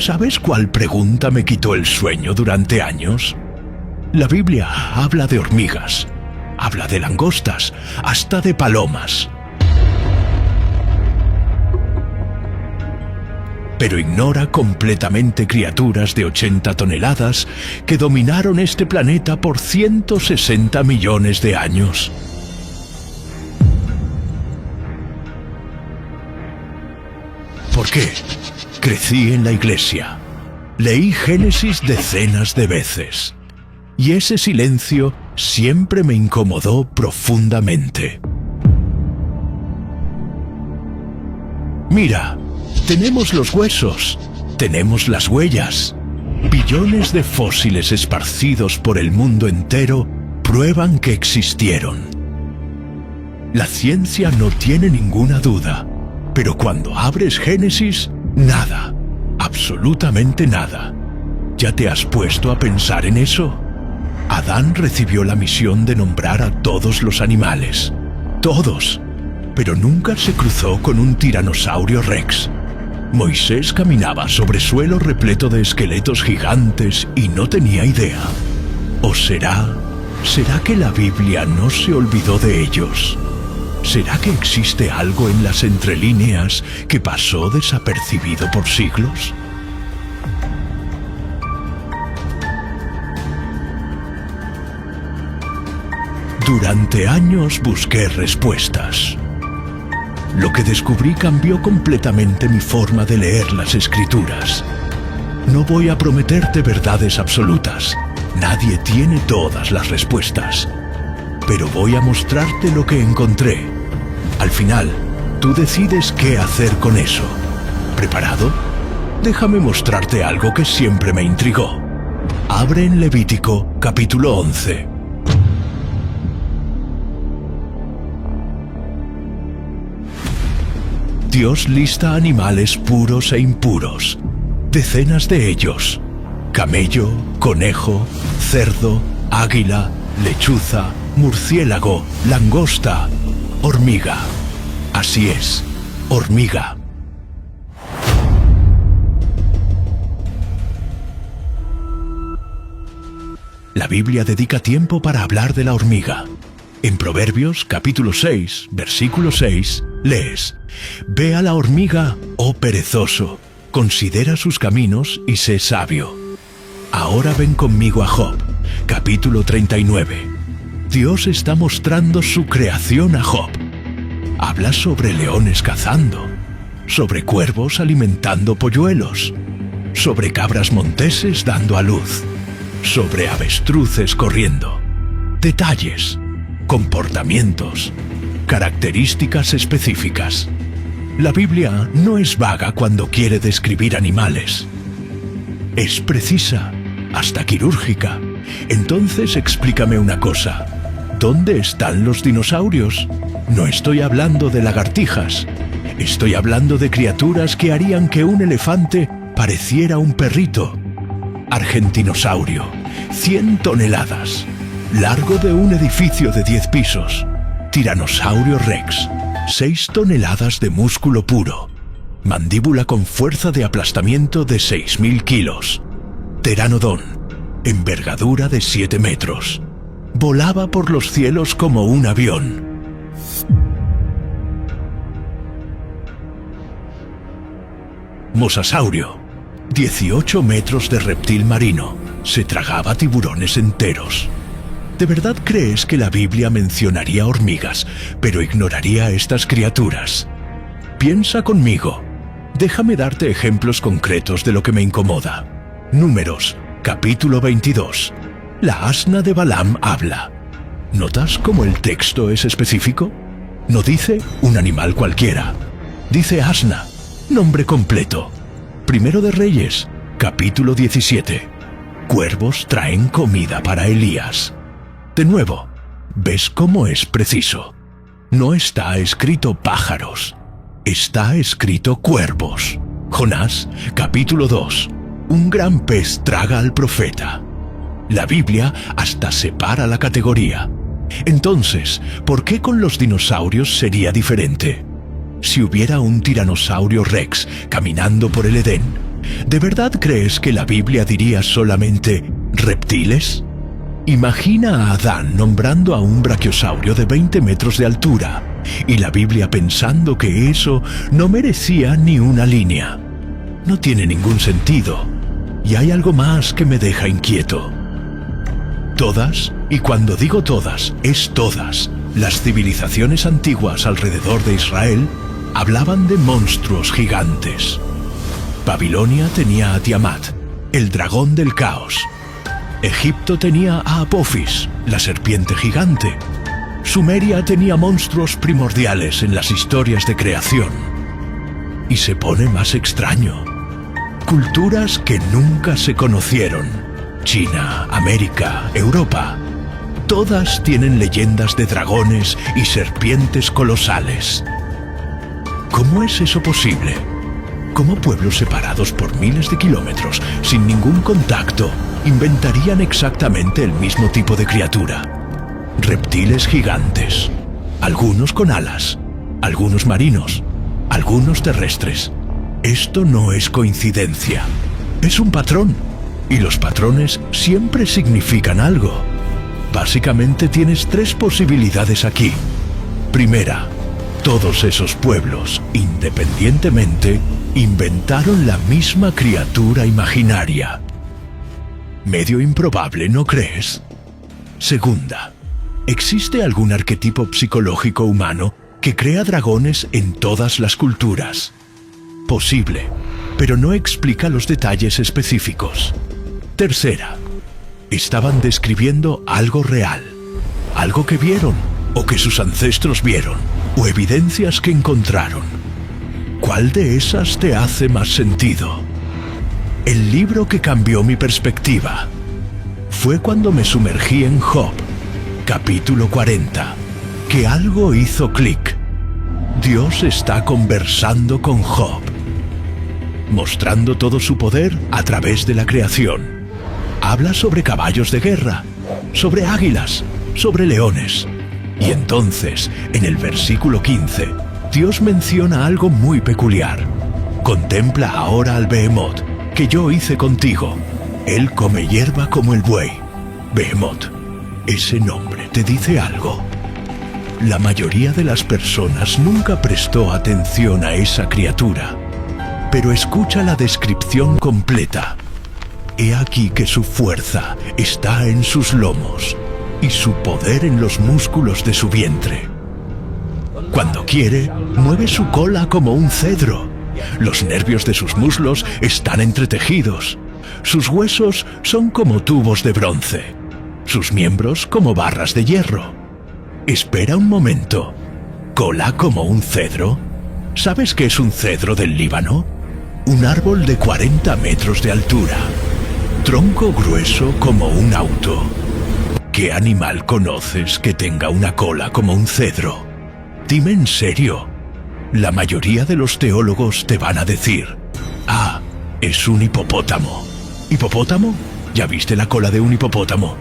¿Sabes cuál pregunta me quitó el sueño durante años? La Biblia habla de hormigas, habla de langostas, hasta de palomas. Pero ignora completamente criaturas de 80 toneladas que dominaron este planeta por 160 millones de años. ¿Por qué? Crecí en la iglesia. Leí Génesis decenas de veces. Y ese silencio siempre me incomodó profundamente. Mira, tenemos los huesos, tenemos las huellas. Billones de fósiles esparcidos por el mundo entero prueban que existieron. La ciencia no tiene ninguna duda, pero cuando abres Génesis, nada, absolutamente nada. ¿Ya te has puesto a pensar en eso? Adán recibió la misión de nombrar a todos los animales. Todos. Pero nunca se cruzó con un tiranosaurio rex. Moisés caminaba sobre suelo repleto de esqueletos gigantes y no tenía idea. ¿O será que la Biblia no se olvidó de ellos? ¿Será que existe algo en las entrelíneas que pasó desapercibido por siglos? Durante años busqué respuestas. Lo que descubrí cambió completamente mi forma de leer las Escrituras. No voy a prometerte verdades absolutas. Nadie tiene todas las respuestas. Pero voy a mostrarte lo que encontré. Al final, tú decides qué hacer con eso. ¿Preparado? Déjame mostrarte algo que siempre me intrigó. Abre en Levítico, capítulo 11. Dios lista animales puros e impuros, decenas de ellos: camello, conejo, cerdo, águila, lechuza, murciélago, langosta, hormiga. Así es, hormiga. La Biblia dedica tiempo para hablar de la hormiga. En Proverbios, capítulo 6, versículo 6, lees: «Ve a la hormiga, oh perezoso, considera sus caminos y sé sabio». Ahora ven conmigo a Job, capítulo 39. Dios está mostrando su creación a Job. Habla sobre leones cazando, sobre cuervos alimentando polluelos, sobre cabras monteses dando a luz, sobre avestruces corriendo. Detalles, comportamientos, características específicas. La Biblia no es vaga cuando quiere describir animales. Es precisa, hasta quirúrgica. Entonces explícame una cosa. ¿Dónde están los dinosaurios? No estoy hablando de lagartijas. Estoy hablando de criaturas que harían que un elefante pareciera un perrito. Argentinosaurio, 100 toneladas. Largo de un edificio de 10 pisos. Tiranosaurio rex, 6 toneladas de músculo puro. Mandíbula con fuerza de aplastamiento de 6.000 kilos. Pteranodón, envergadura de 7 metros. Volaba por los cielos como un avión. Mosasaurio, 18 metros de reptil marino. Se tragaba tiburones enteros. ¿De verdad crees que la Biblia mencionaría hormigas, pero ignoraría a estas criaturas? Piensa conmigo. Déjame darte ejemplos concretos de lo que me incomoda. Números, capítulo 22. La asna de Balaam habla. ¿Notas cómo el texto es específico? No dice un animal cualquiera. Dice asna, nombre completo. Primero de Reyes, capítulo 17. Cuervos traen comida para Elías. De nuevo, ¿ves cómo es preciso? No está escrito pájaros, está escrito cuervos. Jonás, capítulo 2. Un gran pez traga al profeta. La Biblia hasta separa la categoría. Entonces, ¿por qué con los dinosaurios sería diferente? Si hubiera un tiranosaurio rex caminando por el Edén, ¿De verdad crees que la Biblia diría solamente reptiles? Imagina a Adán nombrando a un brachiosaurio de 20 metros de altura y la Biblia pensando que eso no merecía ni una línea. No tiene ningún sentido. Y hay algo más que me deja inquieto. Todas, y cuando digo todas, es todas, las civilizaciones antiguas alrededor de Israel hablaban de monstruos gigantes. Babilonia tenía a Tiamat, el dragón del caos. Egipto tenía a Apophis, la serpiente gigante. Sumeria tenía monstruos primordiales en las historias de creación. Y se pone más extraño. Culturas que nunca se conocieron. China, América, Europa. Todas tienen leyendas de dragones y serpientes colosales. ¿Cómo es eso posible? ¿Cómo pueblos separados por miles de kilómetros, sin ningún contacto, inventarían exactamente el mismo tipo de criatura? Reptiles gigantes. Algunos con alas, algunos marinos, algunos terrestres. Esto no es coincidencia. Es un patrón. Y los patrones siempre significan algo. Básicamente tienes 3 posibilidades aquí. Primera, todos esos pueblos, independientemente, inventaron la misma criatura imaginaria. Medio improbable, ¿no crees? Segunda, ¿existe algún arquetipo psicológico humano que crea dragones en todas las culturas? Posible, pero no explica los detalles específicos. Tercera, estaban describiendo algo real, algo que vieron, o que sus ancestros vieron, o evidencias que encontraron. ¿Cuál de esas te hace más sentido? El libro que cambió mi perspectiva fue cuando me sumergí en Job, capítulo 40, que algo hizo clic. Dios está conversando con Job, mostrando todo su poder a través de la creación. Habla sobre caballos de guerra, sobre águilas, sobre leones. Y entonces, en el versículo 15, Dios menciona algo muy peculiar. Contempla ahora al Behemoth, que yo hice contigo. Él come hierba como el buey. Behemoth, ¿ese nombre te dice algo? La mayoría de las personas nunca prestó atención a esa criatura, pero escucha la descripción completa. He aquí que su fuerza está en sus lomos y su poder en los músculos de su vientre. Cuando quiere, mueve su cola como un cedro. Los nervios de sus muslos están entretejidos. Sus huesos son como tubos de bronce. Sus miembros como barras de hierro. Espera un momento. ¿Cola como un cedro? ¿Sabes qué es un cedro del Líbano? Un árbol de 40 metros de altura. Tronco grueso como un auto. ¿Qué animal conoces que tenga una cola como un cedro? Dime en serio. La mayoría de los teólogos te van a decir: ah, es un hipopótamo. ¿Hipopótamo? ¿Ya viste la cola de un hipopótamo?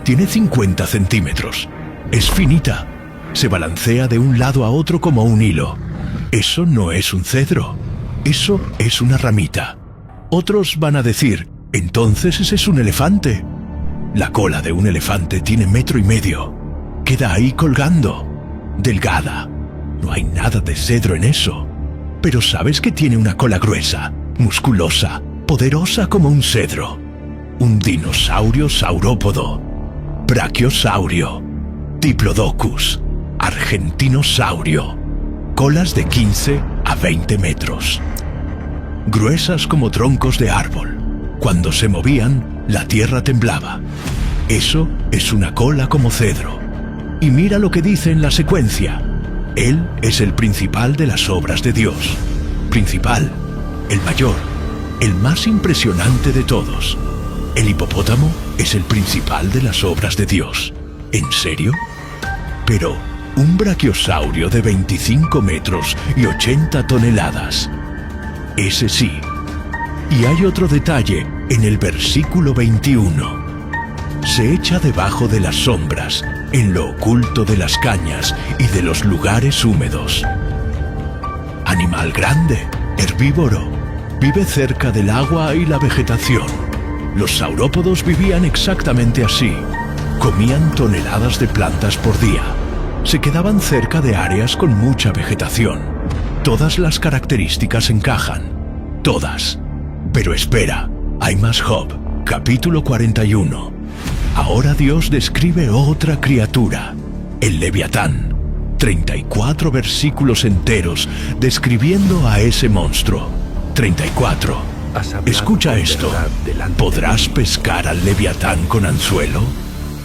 Tiene 50 centímetros. Es finita. Se balancea de un lado a otro como un hilo. Eso no es un cedro. Eso es una ramita. Otros van a decir: entonces ese es un elefante. La cola de un elefante tiene 1,5 metros. Queda ahí colgando. Delgada. No hay nada de cedro en eso. Pero ¿sabes que tiene una cola gruesa, musculosa, poderosa como un cedro? Un dinosaurio saurópodo. Brachiosaurio. Diplodocus. Argentinosaurio. Colas de 15 a 20 metros. Gruesas como troncos de árbol. Cuando se movían, la tierra temblaba. Eso es una cola como cedro. Y mira lo que dice en la secuencia. Él es el principal de las obras de Dios. Principal, el mayor, el más impresionante de todos. El hipopótamo es el principal de las obras de Dios. ¿En serio? Pero un brachiosaurio de 25 metros y 80 toneladas. Ese sí. Y hay otro detalle en el versículo 21. Se echa debajo de las sombras, en lo oculto de las cañas y de los lugares húmedos. Animal grande, herbívoro. Vive cerca del agua y la vegetación. Los saurópodos vivían exactamente así. Comían toneladas de plantas por día. Se quedaban cerca de áreas con mucha vegetación. Todas las características encajan. Todas. Pero espera, hay más. Job, capítulo 41. Ahora Dios describe otra criatura, el Leviatán. 34 versículos enteros describiendo a ese monstruo. 34. Escucha esto. ¿Podrás pescar al Leviatán con anzuelo?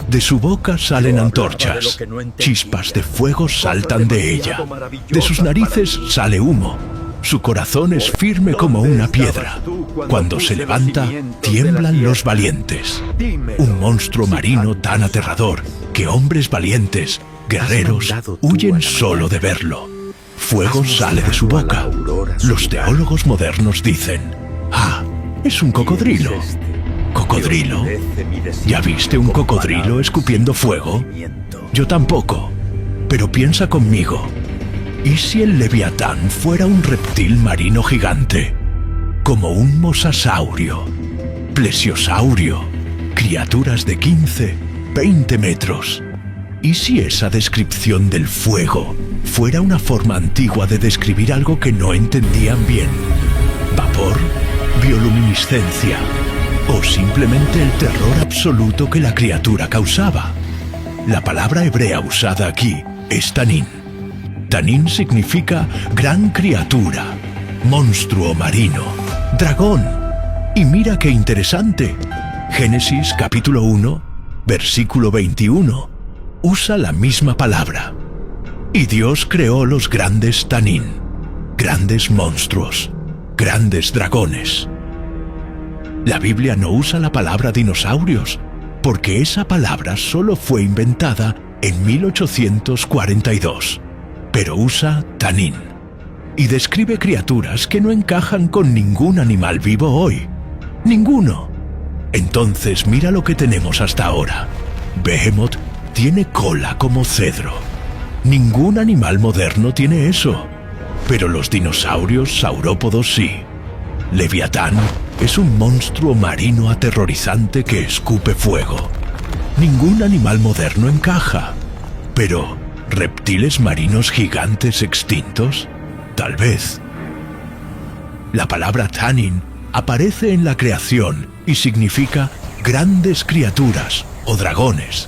De su boca salen antorchas. Chispas de fuego saltan de ella. De sus narices sale humo. Su corazón es firme como una piedra. Cuando se levanta, tiemblan los valientes. Un monstruo marino tan aterrador que hombres valientes, guerreros, huyen solo de verlo. Fuego sale de su boca. Los teólogos modernos dicen: «Ah, es un cocodrilo». ¿Cocodrilo? ¿Ya viste un cocodrilo escupiendo fuego? Yo tampoco. Pero piensa conmigo. ¿Y si el Leviatán fuera un reptil marino gigante? Como un mosasaurio, plesiosaurio, criaturas de 15, 20 metros. ¿Y si esa descripción del fuego fuera una forma antigua de describir algo que no entendían bien? ¿Vapor? ¿Bioluminiscencia? ¿O simplemente el terror absoluto que la criatura causaba? La palabra hebrea usada aquí es tanín. Tanín significa gran criatura, monstruo marino, dragón. Y mira qué interesante. Génesis capítulo 1, versículo 21, usa la misma palabra. Y Dios creó los grandes tanín, grandes monstruos, grandes dragones. La Biblia no usa la palabra dinosaurios, porque esa palabra solo fue inventada en 1842. Pero usa tanín y describe criaturas que no encajan con ningún animal vivo hoy. Ninguno. Entonces mira lo que tenemos hasta ahora. Behemoth tiene cola como cedro. Ningún animal moderno tiene eso. Pero los dinosaurios saurópodos sí. Leviatán es un monstruo marino aterrorizante que escupe fuego. Ningún animal moderno encaja. Pero ¿reptiles marinos gigantes extintos? Tal vez. La palabra tanín aparece en la creación y significa grandes criaturas o dragones.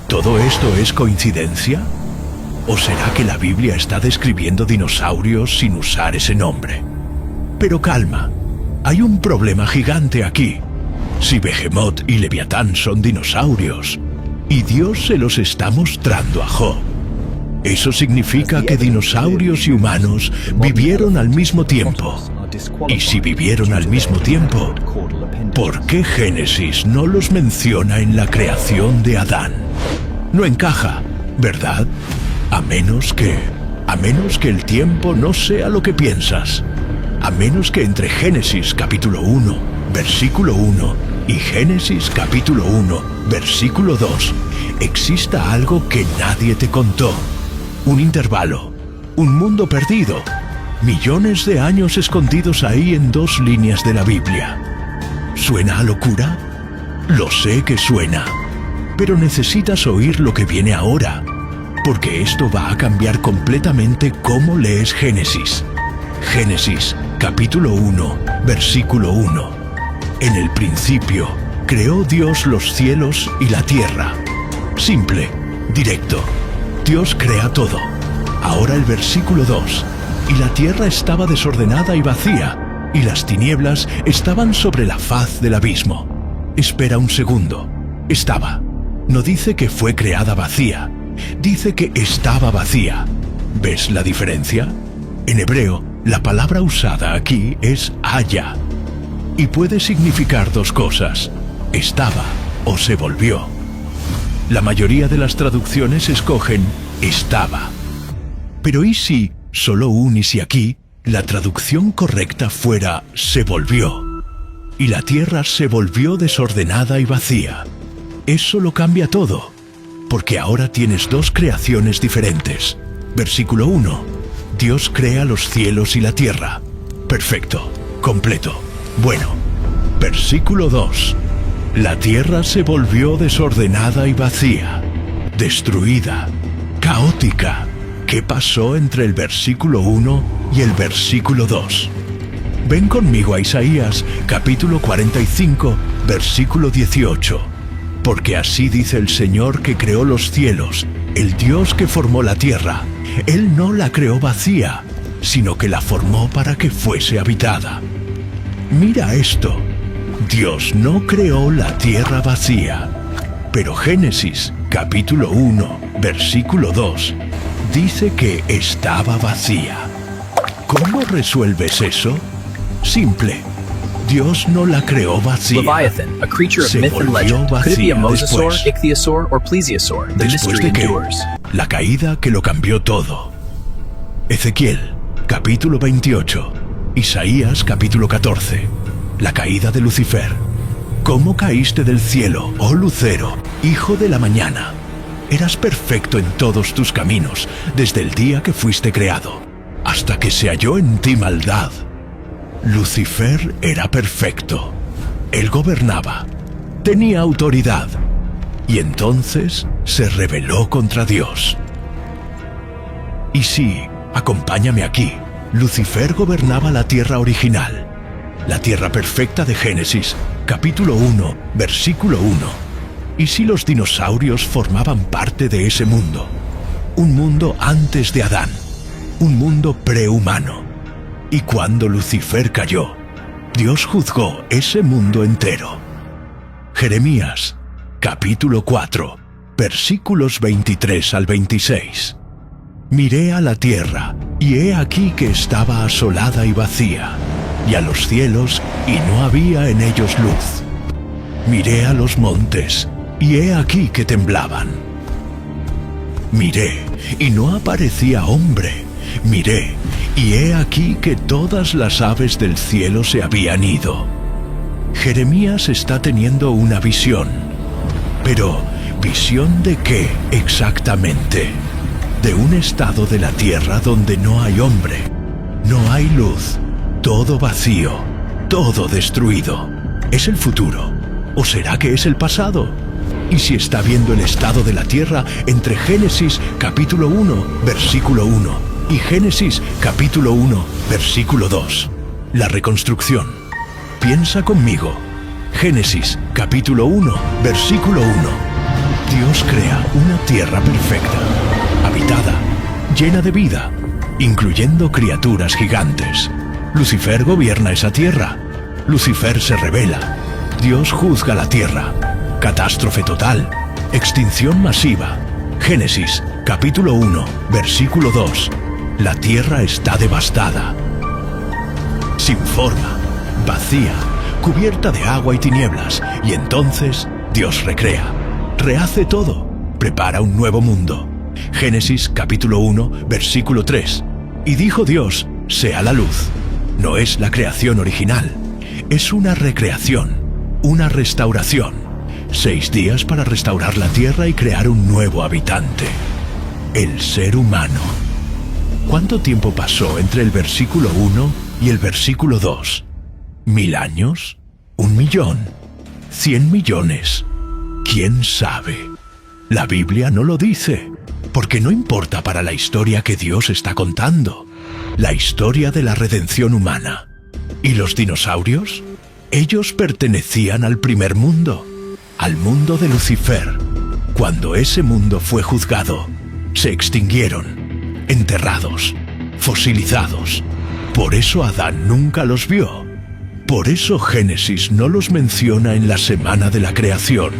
¿Todo esto es coincidencia? ¿O será que la Biblia está describiendo dinosaurios sin usar ese nombre? Pero calma, hay un problema gigante aquí. Si Behemoth y Leviatán son dinosaurios, y Dios se los está mostrando a Job, eso significa que dinosaurios y humanos vivieron al mismo tiempo. Y si vivieron al mismo tiempo, ¿por qué Génesis no los menciona en la creación de Adán? No encaja, ¿verdad? A menos que el tiempo no sea lo que piensas. A menos que entre Génesis capítulo 1, versículo 1 y Génesis capítulo 1, versículo 2 exista algo que nadie te contó. Un intervalo, un mundo perdido, millones de años escondidos ahí en 2 líneas de la Biblia. ¿Suena a locura? Lo sé que suena, pero necesitas oír lo que viene ahora, porque esto va a cambiar completamente cómo lees Génesis. Génesis, capítulo 1, versículo 1. En el principio, creó Dios los cielos y la tierra. Simple, directo. Dios crea todo. Ahora el versículo 2. Y la tierra estaba desordenada y vacía, y las tinieblas estaban sobre la faz del abismo. Espera un segundo. Estaba. No dice que fue creada vacía. Dice que estaba vacía. ¿Ves la diferencia? En hebreo, la palabra usada aquí es haya. Y puede significar 2 cosas. Estaba o se volvió. La mayoría de las traducciones escogen estaba. Pero ¿y si, solo un y si aquí, la traducción correcta fuera se volvió? Y la tierra se volvió desordenada y vacía. Eso lo cambia todo, porque ahora tienes 2 creaciones diferentes. Versículo 1. Dios crea los cielos y la tierra. Perfecto. completo. Bueno, versículo 2. La tierra se volvió desordenada y vacía, destruida, caótica. ¿Qué pasó entre el versículo 1 y el versículo 2? Ven conmigo a Isaías, capítulo 45, versículo 18. Porque así dice el Señor que creó los cielos, el Dios que formó la tierra. Él no la creó vacía, sino que la formó para que fuese habitada. Mira esto. Dios no creó la tierra vacía. Pero Génesis, capítulo 1, versículo 2, dice que estaba vacía. ¿Cómo resuelves eso? Simple. Dios no la creó vacía. Leviathan, a creature of Se myth and volvió legend. Could it be a vacía mosasaur, después. ichthyosaur, or plesiosaur? The Después mystery de que endures. la caída que lo cambió todo. Ezequiel, capítulo 28. Isaías, capítulo 14. La caída de Lucifer. ¿Cómo caíste del cielo, oh lucero, hijo de la mañana? Eras perfecto en todos tus caminos, desde el día que fuiste creado, hasta que se halló en ti maldad. Lucifer era perfecto. Él gobernaba, tenía autoridad, y entonces se rebeló contra Dios. Y sí, acompáñame aquí. Lucifer gobernaba la tierra original, la tierra perfecta de Génesis, capítulo 1, versículo 1. ¿Y si los dinosaurios formaban parte de ese mundo? Un mundo antes de Adán, un mundo prehumano. Y cuando Lucifer cayó, Dios juzgó ese mundo entero. Jeremías, capítulo 4, versículos 23 al 26. Miré a la tierra, y he aquí que estaba asolada y vacía, y a los cielos, y no había en ellos luz. Miré a los montes, y he aquí que temblaban. Miré, y no aparecía hombre. Miré, y he aquí que todas las aves del cielo se habían ido. Jeremías está teniendo una visión. Pero, ¿visión de qué exactamente? De un estado de la tierra donde no hay hombre, no hay luz, todo vacío, todo destruido. ¿Es el futuro? ¿O será que es el pasado? ¿Y si está viendo el estado de la tierra entre Génesis capítulo 1, versículo 1 y Génesis capítulo 1, versículo 2? La reconstrucción. Piensa conmigo. Génesis capítulo 1, versículo 1. Dios crea una tierra perfecta, habitada, llena de vida, incluyendo criaturas gigantes. Lucifer gobierna esa tierra. Lucifer se rebela. Dios juzga la tierra. Catástrofe total. Extinción masiva. Génesis, capítulo 1, versículo 2. La tierra está devastada. Sin forma, vacía, cubierta de agua y tinieblas. Y entonces Dios recrea. Rehace todo. Prepara un nuevo mundo. Génesis, capítulo 1, versículo 3. Y dijo Dios, sea la luz. No es la creación original. Es una recreación, una restauración. 6 días para restaurar la tierra y crear un nuevo habitante. El ser humano. ¿Cuánto tiempo pasó entre el versículo 1 y el versículo 2? ¿1000 años? ¿1 millón? ¿100 millones? ¿Quién sabe? La Biblia no lo dice, porque no importa para la historia que Dios está contando, la historia de la redención humana. ¿Y los dinosaurios? Ellos pertenecían al primer mundo, al mundo de Lucifer. Cuando ese mundo fue juzgado, se extinguieron, enterrados, fosilizados. Por eso Adán nunca los vio. Por eso Génesis no los menciona en la semana de la creación.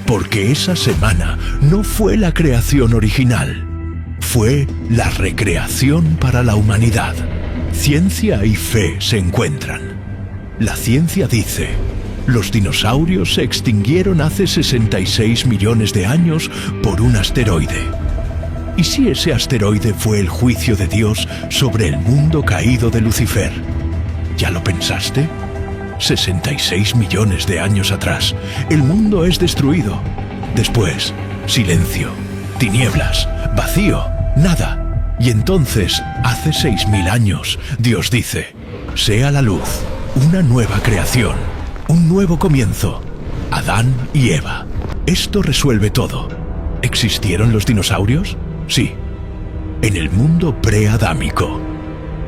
Porque esa semana no fue la creación original. Fue la recreación para la humanidad. Ciencia y fe se encuentran. La ciencia dice: los dinosaurios se extinguieron hace 66 millones de años por un asteroide. ¿Y si ese asteroide fue el juicio de Dios sobre el mundo caído de Lucifer? ¿Ya lo pensaste? 66 millones de años atrás, el mundo es destruido. Después, silencio, tinieblas, vacío, nada. Y entonces, hace 6000 años, Dios dice: sea la luz. Una nueva creación, un nuevo comienzo. Adán y Eva. Esto resuelve todo. ¿Existieron los dinosaurios? Sí. En el mundo preadámico.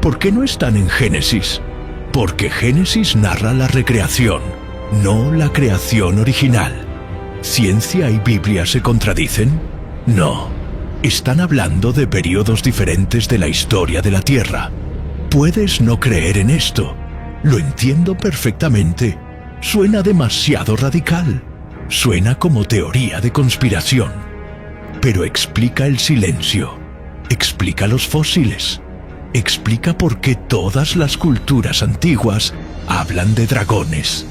¿Por qué no están en Génesis? Porque Génesis narra la recreación, no la creación original. ¿Ciencia y Biblia se contradicen? No. Están hablando de periodos diferentes de la historia de la Tierra. Puedes no creer en esto. Lo entiendo perfectamente. Suena demasiado radical. Suena como teoría de conspiración. Pero explica el silencio. Explica los fósiles. Explica por qué todas las culturas antiguas hablan de dragones.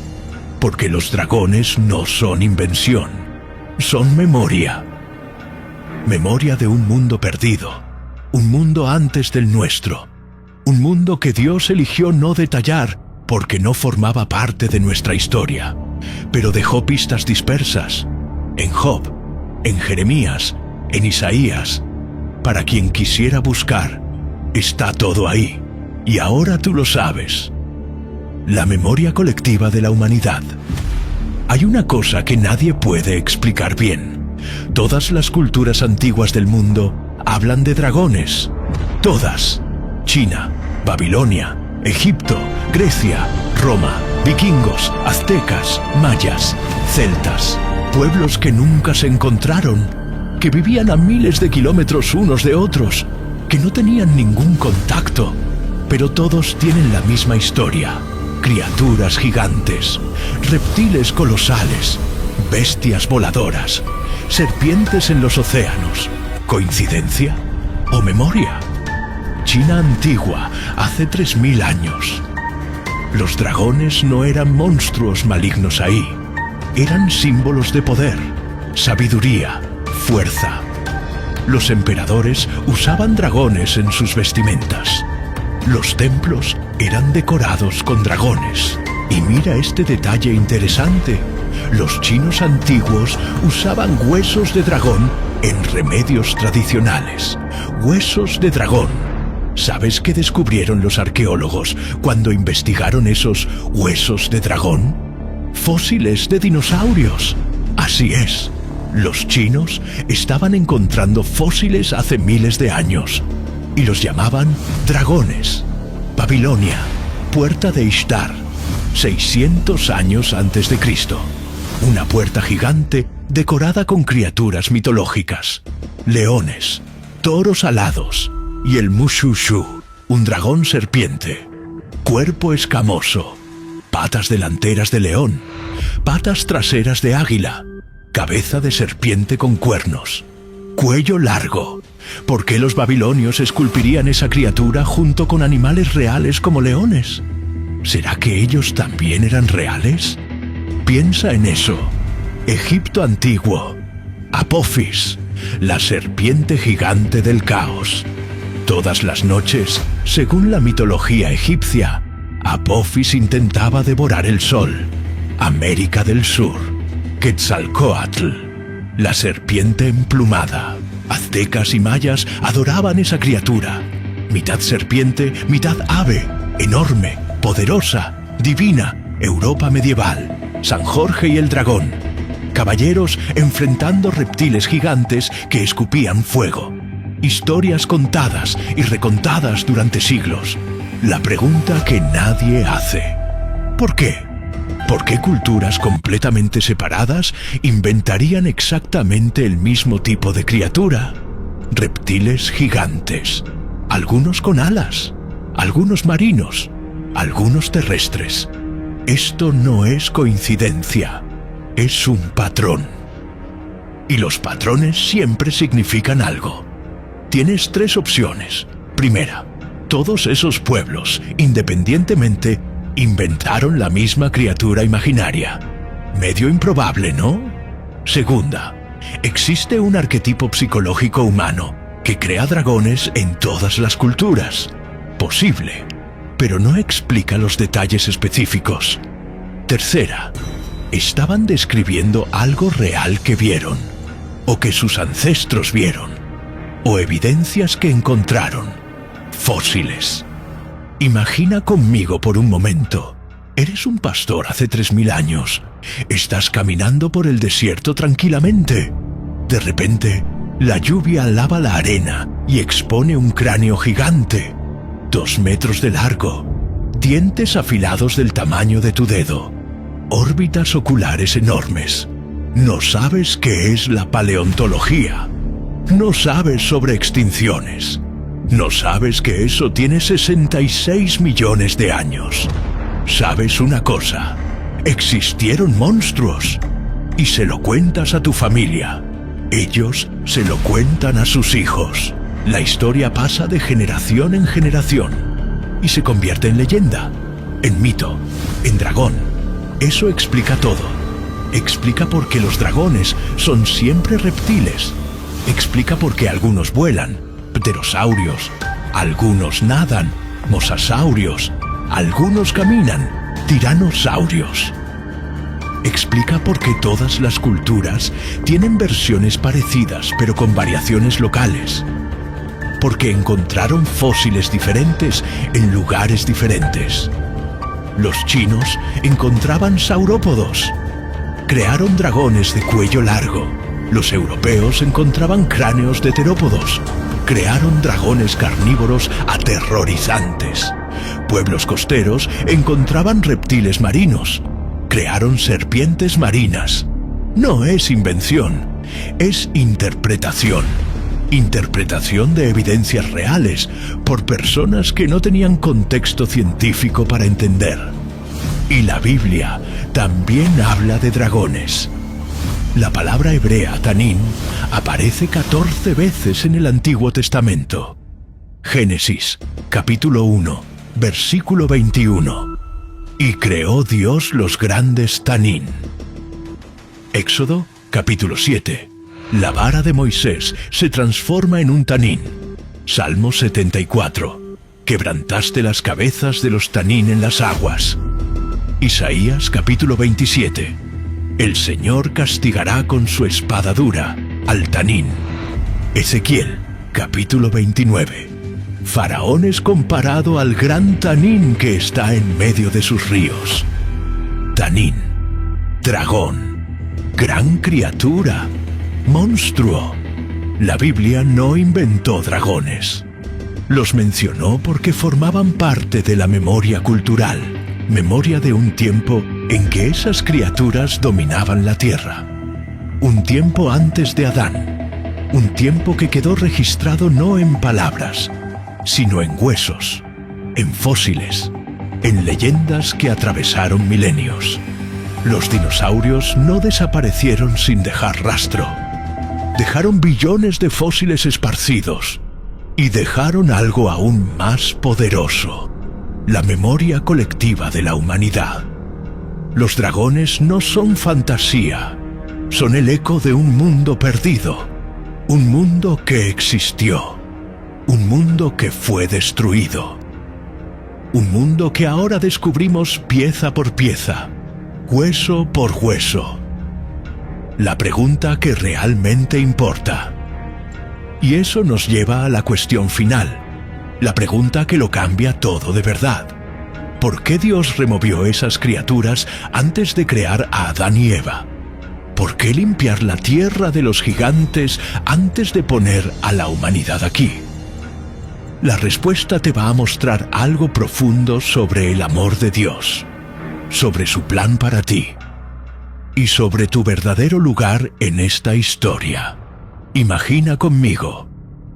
Porque los dragones no son invención. Son memoria. Memoria de un mundo perdido. Un mundo antes del nuestro. Un mundo que Dios eligió no detallar porque no formaba parte de nuestra historia, pero dejó pistas dispersas, en Job, en Jeremías, en Isaías. Para quien quisiera buscar, está todo ahí, y ahora tú lo sabes. La memoria colectiva de la humanidad. Hay una cosa que nadie puede explicar bien. Todas las culturas antiguas del mundo hablan de dragones. Todas. China, Babilonia, Egipto, Grecia, Roma, vikingos, aztecas, mayas, celtas, pueblos que nunca se encontraron, que vivían a miles de kilómetros unos de otros, que no tenían ningún contacto, pero todos tienen la misma historia. Criaturas gigantes, reptiles colosales, bestias voladoras, serpientes en los océanos. ¿Coincidencia o memoria? China antigua, hace 3000 años. Los dragones no eran monstruos malignos ahí. Eran símbolos de poder, sabiduría, fuerza. Los emperadores usaban dragones en sus vestimentas. Los templos eran decorados con dragones. Y mira este detalle interesante. Los chinos antiguos usaban huesos de dragón en remedios tradicionales. Huesos de dragón. ¿Sabes qué descubrieron los arqueólogos cuando investigaron esos huesos de dragón? Fósiles de dinosaurios. Así es. Los chinos estaban encontrando fósiles hace miles de años y los llamaban dragones. Babilonia, puerta de Ishtar, 600 años antes de Cristo. Una puerta gigante decorada con criaturas mitológicas, leones, toros alados y el Mushushu, un dragón serpiente. Cuerpo escamoso, patas delanteras de león, patas traseras de águila, cabeza de serpiente con cuernos, cuello largo. ¿Por qué los babilonios esculpirían esa criatura junto con animales reales como leones? ¿Será que ellos también eran reales? Piensa en eso. Egipto antiguo. Apophis, la serpiente gigante del caos. Todas las noches, según la mitología egipcia, Apophis intentaba devorar el sol. América del Sur. Quetzalcóatl, la serpiente emplumada. Aztecas y mayas adoraban esa criatura. Mitad serpiente, mitad ave, enorme, poderosa, divina, Europa medieval. San Jorge y el dragón. Caballeros enfrentando reptiles gigantes que escupían fuego. Historias contadas y recontadas durante siglos. La pregunta que nadie hace. ¿Por qué? ¿Por qué culturas completamente separadas inventarían exactamente el mismo tipo de criatura? Reptiles gigantes. Algunos con alas, algunos marinos, algunos terrestres. Esto no es coincidencia, es un patrón. Y los patrones siempre significan algo. Tienes 3 opciones. Primera, todos esos pueblos, independientemente, inventaron la misma criatura imaginaria. Medio improbable, ¿no? Segunda, existe un arquetipo psicológico humano que crea dragones en todas las culturas. Posible, pero no explica los detalles específicos. Tercera, estaban describiendo algo real que vieron, o que sus ancestros vieron, o evidencias que encontraron, fósiles. Imagina conmigo por un momento Eres un pastor hace 3000 años. Estás caminando por el desierto tranquilamente. De repente, la lluvia lava la arena y expone un cráneo gigante, 2 metros de largo, dientes afilados del tamaño de tu dedo, órbitas oculares enormes. No sabes qué es la paleontología. No sabes sobre extinciones. No sabes que eso tiene 66 millones de años. Sabes una cosa: existieron monstruos. Y se lo cuentas a tu familia. Ellos se lo cuentan a sus hijos. La historia pasa de generación en generación y se convierte en leyenda, en mito, en dragón. Eso explica todo. Explica por qué los dragones son siempre reptiles. Explica por qué algunos vuelan, pterosaurios, algunos nadan, mosasaurios, algunos caminan, tiranosaurios. Explica por qué todas las culturas tienen versiones parecidas pero con variaciones locales. Porque encontraron fósiles diferentes en lugares diferentes. Los chinos encontraban saurópodos. Crearon dragones de cuello largo. Los europeos encontraban cráneos de terópodos. Crearon dragones carnívoros aterrorizantes. Pueblos costeros encontraban reptiles marinos. Crearon serpientes marinas. No es invención, es interpretación. Interpretación de evidencias reales por personas que no tenían contexto científico para entender. Y la Biblia también habla de dragones. La palabra hebrea tanín aparece 14 veces en el Antiguo Testamento. Génesis, capítulo 1, versículo 21. Y creó Dios los grandes tanín. Éxodo, capítulo 7. La vara de Moisés se transforma en un tanín. Salmo 74. Quebrantaste las cabezas de los tanín en las aguas. Isaías, capítulo 27. El Señor castigará con su espada dura al tanín. Ezequiel, capítulo 29. Faraón es comparado al gran tanín que está en medio de sus ríos. Tanín, dragón, gran criatura, monstruo. La Biblia no inventó dragones. Los mencionó porque formaban parte de la memoria cultural, memoria de un tiempo en que esas criaturas dominaban la tierra. Un tiempo antes de Adán. Un tiempo que quedó registrado no en palabras, sino en huesos, en fósiles, en leyendas que atravesaron milenios. Los dinosaurios no desaparecieron sin dejar rastro. Dejaron billones de fósiles esparcidos y dejaron algo aún más poderoso: la memoria colectiva de la humanidad. Los dragones no son fantasía, son el eco de un mundo perdido, un mundo que existió, un mundo que fue destruido, un mundo que ahora descubrimos pieza por pieza, hueso por hueso. La pregunta que realmente importa. Y eso nos lleva a la cuestión final, la pregunta que lo cambia todo de verdad. ¿Por qué Dios removió esas criaturas antes de crear a Adán y Eva? ¿Por qué limpiar la tierra de los gigantes antes de poner a la humanidad aquí? La respuesta te va a mostrar algo profundo sobre el amor de Dios, sobre su plan para ti y sobre tu verdadero lugar en esta historia. Imagina conmigo: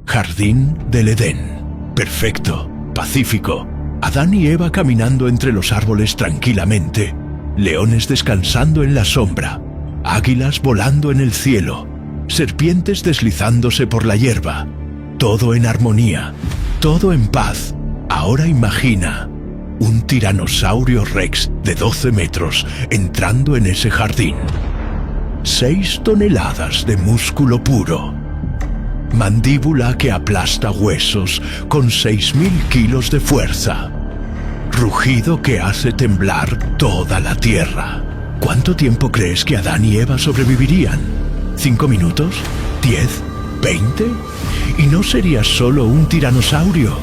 Jardín del Edén, perfecto, pacífico, Adán y Eva caminando entre los árboles tranquilamente, leones descansando en la sombra, águilas volando en el cielo, serpientes deslizándose por la hierba, todo en armonía, todo en paz. Ahora imagina un tiranosaurio rex de 12 metros entrando en ese jardín. 6 toneladas de músculo puro. Mandíbula que aplasta huesos con 6.000 kilos de fuerza. Rugido que hace temblar toda la tierra. ¿Cuánto tiempo crees que Adán y Eva sobrevivirían? ¿5 minutos? ¿10? ¿20? Y no sería solo un tiranosaurio.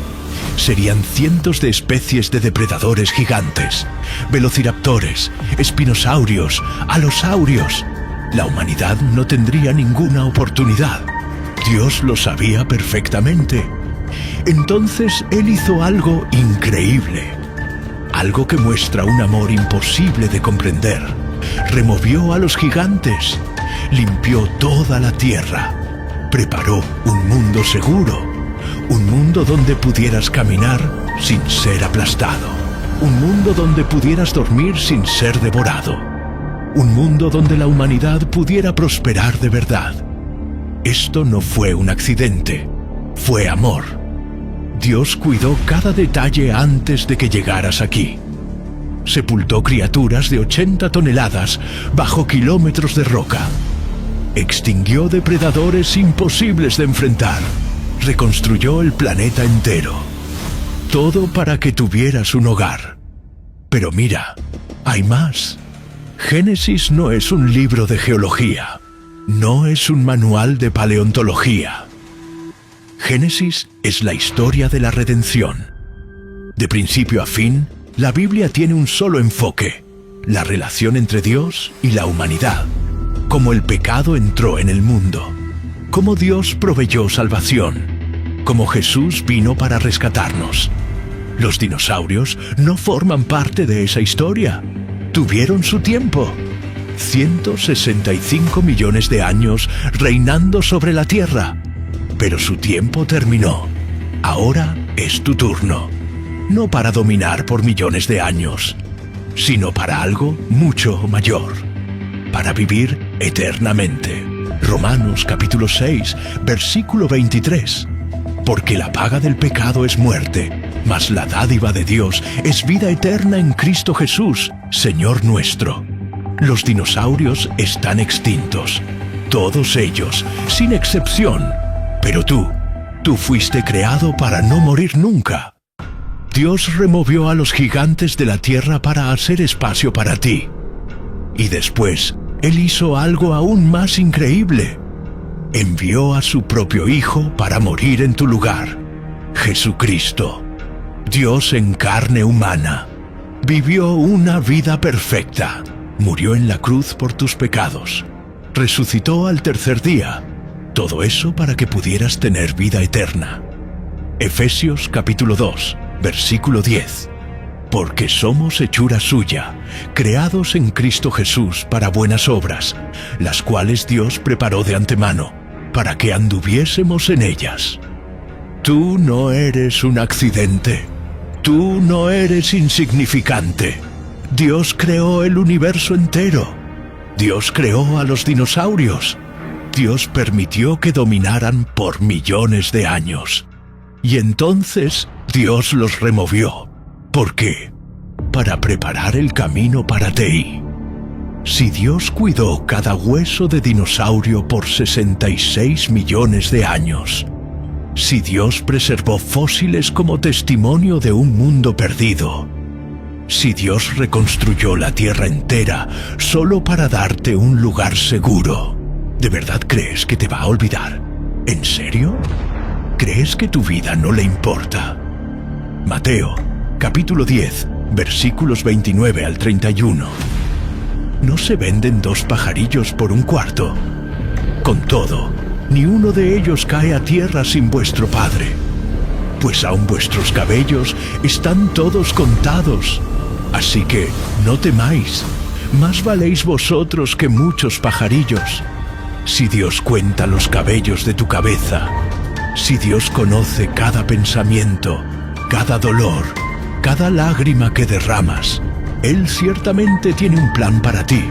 serían cientos de especies de depredadores gigantes, velociraptores, espinosaurios, alosaurios. La humanidad no tendría ninguna oportunidad. Dios lo sabía perfectamente. Entonces Él hizo algo increíble, algo que muestra un amor imposible de comprender. Removió a los gigantes, limpió toda la tierra, preparó un mundo seguro, un mundo donde pudieras caminar sin ser aplastado, un mundo donde pudieras dormir sin ser devorado, un mundo donde la humanidad pudiera prosperar de verdad. Esto no fue un accidente, fue amor. Dios cuidó cada detalle antes de que llegaras aquí. Sepultó criaturas de 80 toneladas bajo kilómetros de roca. Extinguió depredadores imposibles de enfrentar. Reconstruyó el planeta entero. Todo para que tuvieras un hogar. Pero mira, hay más. Génesis no es un libro de geología. No es un manual de paleontología. Génesis es la historia de la redención. De principio a fin, la Biblia tiene un solo enfoque: la relación entre Dios y la humanidad. Cómo el pecado entró en el mundo. Cómo Dios proveyó salvación. Cómo Jesús vino para rescatarnos. Los dinosaurios no forman parte de esa historia. Tuvieron su tiempo. 165 millones de años reinando sobre la Tierra. Pero su tiempo terminó. Ahora es tu turno. No para dominar por millones de años, sino para algo mucho mayor. Para vivir eternamente. Romanos capítulo 6, versículo 23. Porque la paga del pecado es muerte, mas la dádiva de Dios es vida eterna en Cristo Jesús, Señor nuestro. Los dinosaurios están extintos. Todos ellos, sin excepción. Pero tú fuiste creado para no morir nunca. Dios removió a los gigantes de la tierra para hacer espacio para ti. Y después, Él hizo algo aún más increíble. Envió a su propio Hijo para morir en tu lugar. Jesucristo, Dios en carne humana, vivió una vida perfecta. Murió en la cruz por tus pecados. Resucitó al tercer día. Todo eso para que pudieras tener vida eterna. Efesios capítulo 2, versículo 10. Porque somos hechura suya, creados en Cristo Jesús para buenas obras, las cuales Dios preparó de antemano, para que anduviésemos en ellas. Tú no eres un accidente. Tú no eres insignificante. Dios creó el universo entero. Dios creó a los dinosaurios. Dios permitió que dominaran por millones de años. Y entonces Dios los removió. ¿Por qué? Para preparar el camino para ti. Si Dios cuidó cada hueso de dinosaurio por 66 millones de años, si Dios preservó fósiles como testimonio de un mundo perdido, si Dios reconstruyó la tierra entera solo para darte un lugar seguro, ¿de verdad crees que te va a olvidar? ¿En serio? ¿Crees que tu vida no le importa? Mateo, capítulo 10, versículos 29 al 31. ¿No se venden 2 pajarillos por un cuarto? Con todo, ni uno de ellos cae a tierra sin vuestro Padre. Pues aun vuestros cabellos están todos contados. Así que no temáis, más valéis vosotros que muchos pajarillos. Si Dios cuenta los cabellos de tu cabeza, si Dios conoce cada pensamiento, cada dolor, cada lágrima que derramas, Él ciertamente tiene un plan para ti.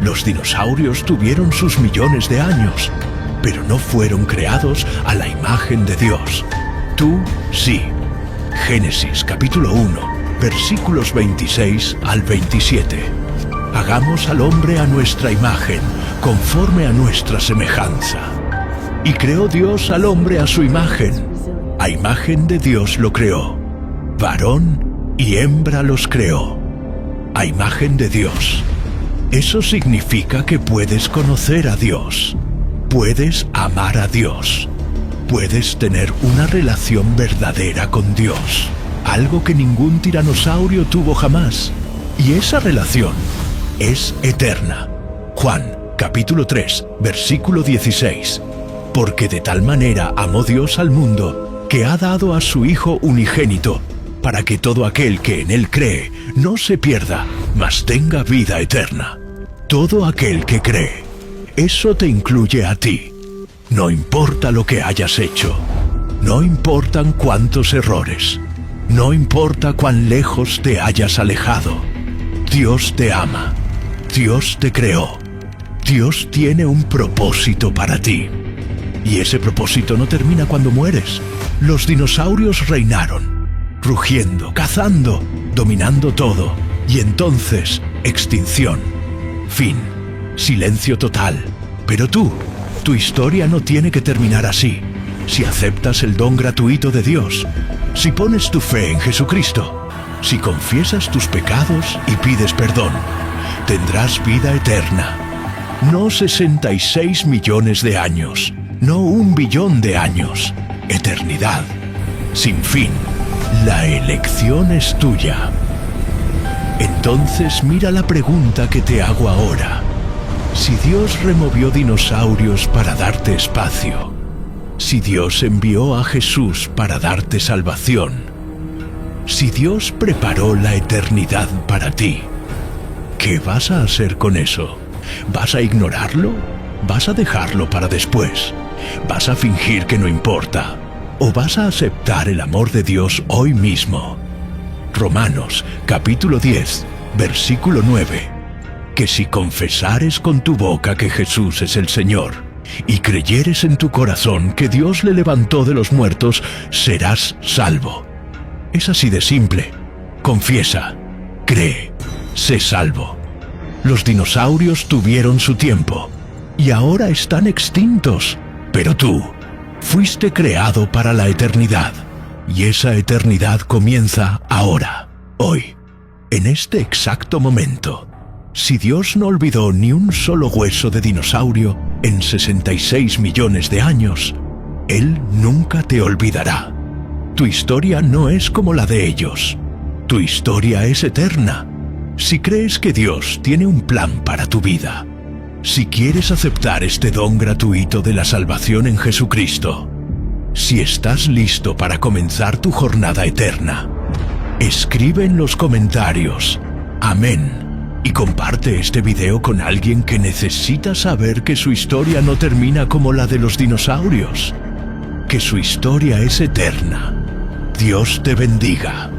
Los dinosaurios tuvieron sus millones de años, pero no fueron creados a la imagen de Dios. Tú sí. Génesis capítulo 1, versículos 26 al 27. Hagamos al hombre a nuestra imagen, conforme a nuestra semejanza. Y creó Dios al hombre a su imagen. A imagen de Dios lo creó. Varón y hembra los creó. A imagen de Dios. Eso significa que puedes conocer a Dios. Puedes amar a Dios. puedes tener una relación verdadera con Dios, algo que ningún tiranosaurio tuvo jamás. Y esa relación es eterna. Juan, capítulo 3, versículo 16. Porque de tal manera amó Dios al mundo, que ha dado a su Hijo unigénito, para que todo aquel que en Él cree no se pierda, mas tenga vida eterna. Todo aquel que cree. Eso te incluye a ti. No importa lo que hayas hecho. No importan cuántos errores. No importa cuán lejos te hayas alejado. Dios te ama. Dios te creó. Dios tiene un propósito para ti. Y ese propósito no termina cuando mueres. Los dinosaurios reinaron, rugiendo, cazando, dominando todo. Y entonces, extinción. Fin. Silencio total. Pero tú, tu historia no tiene que terminar así. Si aceptas el don gratuito de Dios, si pones tu fe en Jesucristo, si confiesas tus pecados y pides perdón, tendrás vida eterna. No 66 millones de años, no 1 billón de años. Eternidad, sin fin. La elección es tuya. Entonces mira la pregunta que te hago ahora. Si Dios removió dinosaurios para darte espacio, si Dios envió a Jesús para darte salvación, si Dios preparó la eternidad para ti, ¿qué vas a hacer con eso? ¿Vas a ignorarlo? ¿Vas a dejarlo para después? ¿Vas a fingir que no importa? ¿O vas a aceptar el amor de Dios hoy mismo? Romanos, capítulo 10, versículo 9. Que si confesares con tu boca que Jesús es el Señor, y creyeres en tu corazón que Dios le levantó de los muertos, serás salvo. Es así de simple. Confiesa, cree, sé salvo. Los dinosaurios tuvieron su tiempo, y ahora están extintos. Pero tú, fuiste creado para la eternidad, y esa eternidad comienza ahora, hoy, en este exacto momento. Si Dios no olvidó ni un solo hueso de dinosaurio en 66 millones de años, Él nunca te olvidará. Tu historia no es como la de ellos. Tu historia es eterna. Si crees que Dios tiene un plan para tu vida, si quieres aceptar este don gratuito de la salvación en Jesucristo, si estás listo para comenzar tu jornada eterna, escribe en los comentarios, amén. Y comparte este video con alguien que necesita saber que su historia no termina como la de los dinosaurios, que su historia es eterna. Dios te bendiga.